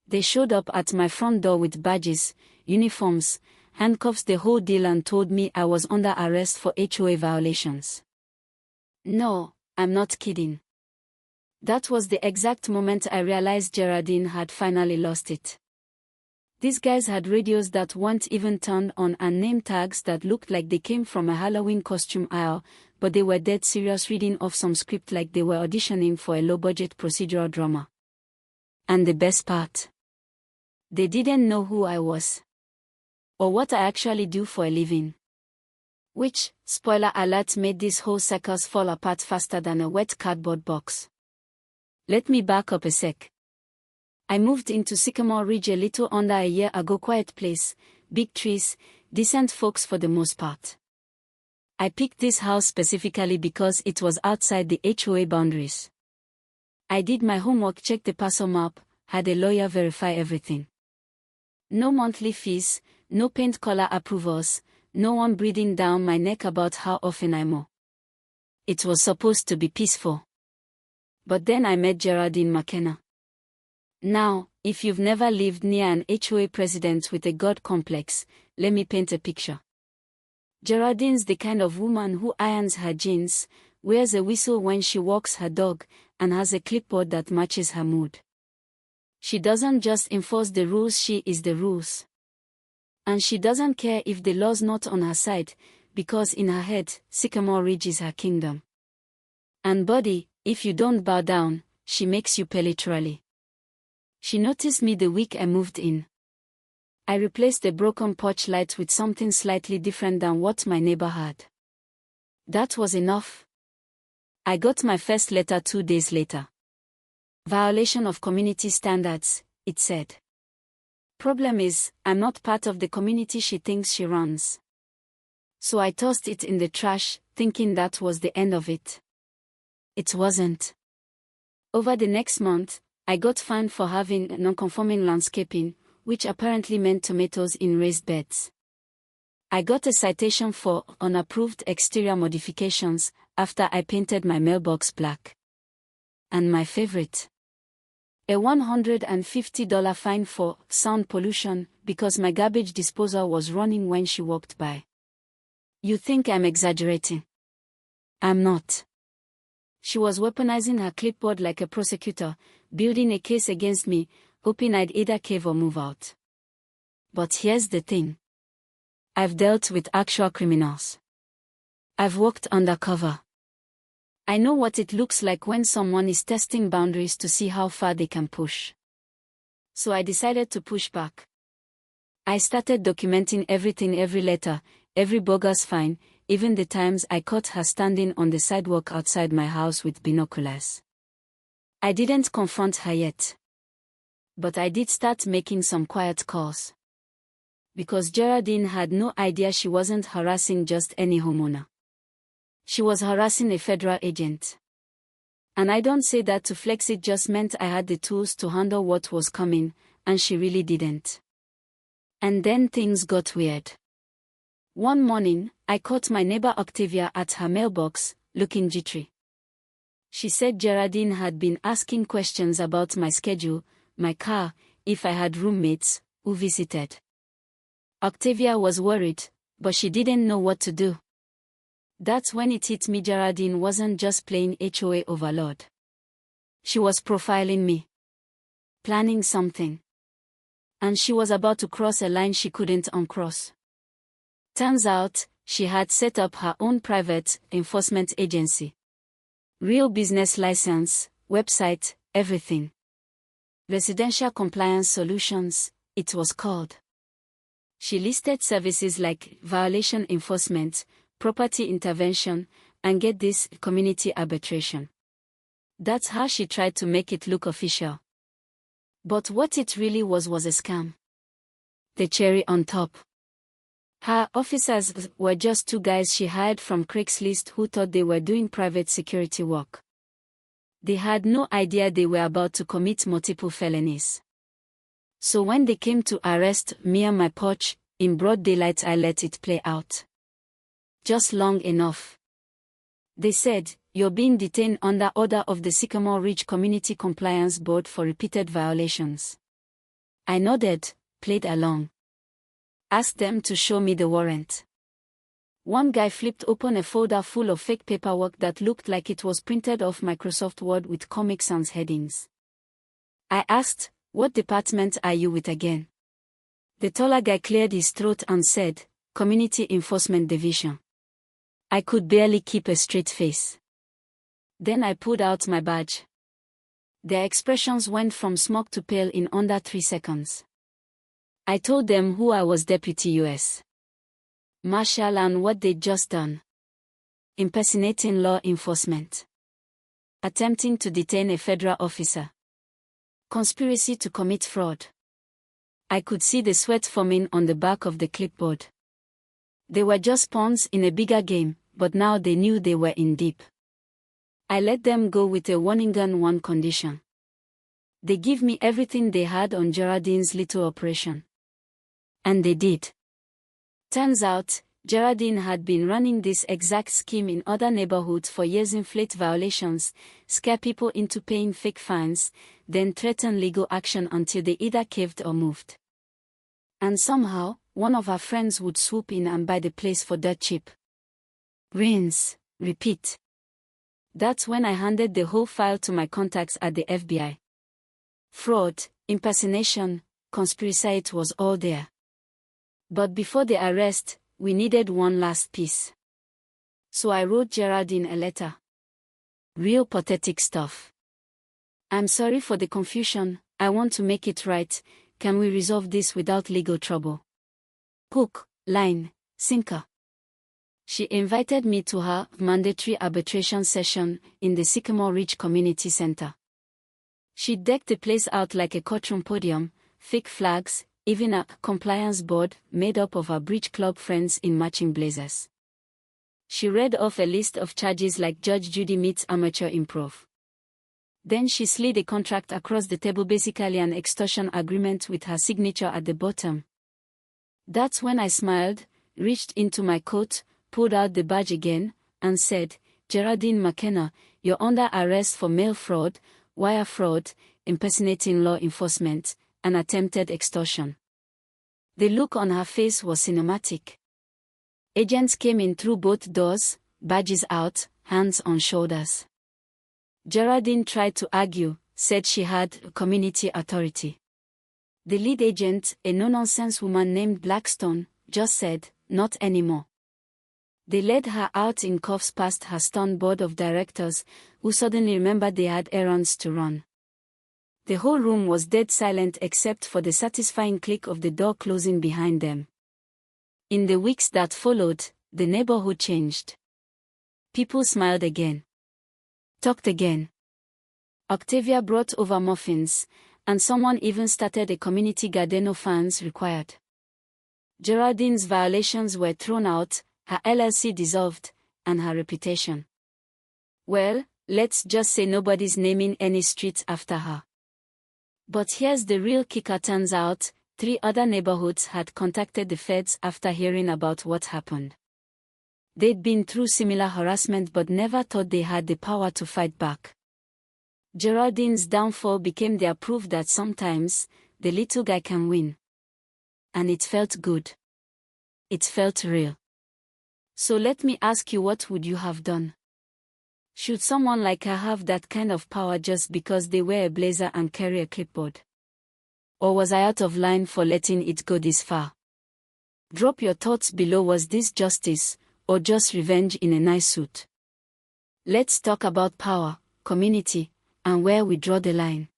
They showed up at my front door with badges, uniforms, handcuffs, the whole deal, and told me I was under arrest for HOA violations. No, I'm not kidding. That was the exact moment I realized Geraldine had finally lost it. These guys had radios that weren't even turned on and name tags that looked like they came from a Halloween costume aisle, but they were dead serious reading off some script like they were auditioning for a low-budget procedural drama. And the best part? They didn't know who I was. Or what I actually do for a living. Which, spoiler alert, made this whole circus fall apart faster than a wet cardboard box. Let me back up a sec. I moved into Sycamore Ridge a little under a year ago. Quiet place, big trees, decent folks for the most part. I picked this house specifically because it was outside the HOA boundaries. I did my homework, checked the parcel map, had a lawyer verify everything. No monthly fees, no paint color approvals, no one breathing down my neck about how often I mow. It was supposed to be peaceful. But then I met Geraldine McKenna. Now, if you've never lived near an HOA president with a God complex, let me paint a picture. Geraldine's the kind of woman who irons her jeans, wears a whistle when she walks her dog, and has a clipboard that matches her mood. She doesn't just enforce the rules, she is the rules. And she doesn't care if the law's not on her side, because in her head, Sycamore Ridge is her kingdom. And buddy, if you don't bow down, she makes you pay literally. She noticed me the week I moved in. I replaced the broken porch light with something slightly different than what my neighbor had. That was enough. I got my first letter 2 days later. Violation of community standards, it said. Problem is, I'm not part of the community she thinks she runs. So I tossed it in the trash, thinking that was the end of it. It wasn't. Over the next month, I got fined for having non-conforming landscaping, which apparently meant tomatoes in raised beds. I got a citation for unapproved exterior modifications after I painted my mailbox black. And my favorite. A $150 fine for sound pollution because my garbage disposal was running when she walked by. You think I'm exaggerating? I'm not. She was weaponizing her clipboard like a prosecutor, building a case against me, hoping I'd either cave or move out. But here's the thing. I've dealt with actual criminals. I've worked undercover. I know what it looks like when someone is testing boundaries to see how far they can push. So I decided to push back. I started documenting everything, every letter, every bogus fine, even the times I caught her standing on the sidewalk outside my house with binoculars. I didn't confront her yet. But I did start making some quiet calls. Because Geraldine had no idea she wasn't harassing just any homeowner. She was harassing a federal agent. And I don't say that to flex, it just meant I had the tools to handle what was coming, and she really didn't. And then things got weird. One morning, I caught my neighbor Octavia at her mailbox, looking jittery. She said Geraldine had been asking questions about my schedule, my car, if I had roommates, who visited. Octavia was worried, but she didn't know what to do. That's when it hit me, Geraldine wasn't just playing HOA overlord. She was profiling me. Planning something. And she was about to cross a line she couldn't uncross. Turns out, she had set up her own private enforcement agency. Real business license, website, everything. Residential Compliance Solutions, it was called. She listed services like violation enforcement, property intervention, and get this, community arbitration. That's how she tried to make it look official. But what it really was a scam. The cherry on top. Her officers were just 2 guys she hired from Craigslist who thought they were doing private security work. They had no idea they were about to commit multiple felonies. So when they came to arrest me on my porch, in broad daylight, I let it play out. Just long enough. They said, "You're being detained under order of the Sycamore Ridge Community Compliance Board for repeated violations." I nodded, played along. Asked them to show me the warrant. One guy flipped open a folder full of fake paperwork that looked like it was printed off Microsoft Word with Comic Sans headings. I asked, "What department are you with again?" The taller guy cleared his throat and said, "Community Enforcement Division." I could barely keep a straight face. Then I pulled out my badge. Their expressions went from smug to pale in under 3 seconds. I told them who I was, Deputy U.S. Marshal, and what they'd just done. Impersonating law enforcement. Attempting to detain a federal officer. Conspiracy to commit fraud. I could see the sweat forming on the back of the clipboard. They were just pawns in a bigger game, but now they knew they were in deep. I let them go with a warning on one condition. They give me everything they had on Geraldine's little operation. And they did. Turns out, Geraldine had been running this exact scheme in other neighborhoods for years: inflate violations, scare people into paying fake fines, then threaten legal action until they either caved or moved. And somehow, one of her friends would swoop in and buy the place for dirt cheap. Rinse, repeat. That's when I handed the whole file to my contacts at the FBI. Fraud, impersonation, conspiracy, it was all there. But before the arrest, we needed one last piece. So I wrote Geraldine a letter. Real pathetic stuff. "I'm sorry for the confusion, I want to make it right, can we resolve this without legal trouble?" Hook, line, sinker. She invited me to her mandatory arbitration session in the Sycamore Ridge Community Center. She decked the place out like a courtroom podium, fake flags, even a compliance board made up of her bridge club friends in matching blazers. She read off a list of charges like Judge Judy meets amateur improv. Then she slid a contract across the table, basically an extortion agreement with her signature at the bottom. That's when I smiled, reached into my coat, pulled out the badge again, and said, "Geraldine McKenna, you're under arrest for mail fraud, wire fraud, impersonating law enforcement, and attempted extortion." The look on her face was cinematic. Agents came in through both doors, badges out, hands on shoulders. Geraldine tried to argue, said she had community authority. The lead agent, a no-nonsense woman named Blackstone, just said, "Not anymore." They led her out in cuffs past her stunned board of directors, who suddenly remembered they had errands to run. The whole room was dead silent except for the satisfying click of the door closing behind them. In the weeks that followed, the neighborhood changed. People smiled again. Talked again. Octavia brought over muffins, and someone even started a community garden. No fans required. Geraldine's violations were thrown out, her LLC dissolved, and her reputation. Well, let's just say nobody's naming any streets after her. But here's the real kicker. Turns out, 3 other neighborhoods had contacted the feds after hearing about what happened. They'd been through similar harassment but never thought they had the power to fight back. Geraldine's downfall became their proof that sometimes, the little guy can win. And it felt good. It felt real. So let me ask you, what would you have done? Should someone like her have that kind of power just because they wear a blazer and carry a clipboard? Or was I out of line for letting it go this far? Drop your thoughts below. Was this justice, or just revenge in a nice suit? Let's talk about power, community, and where we draw the line.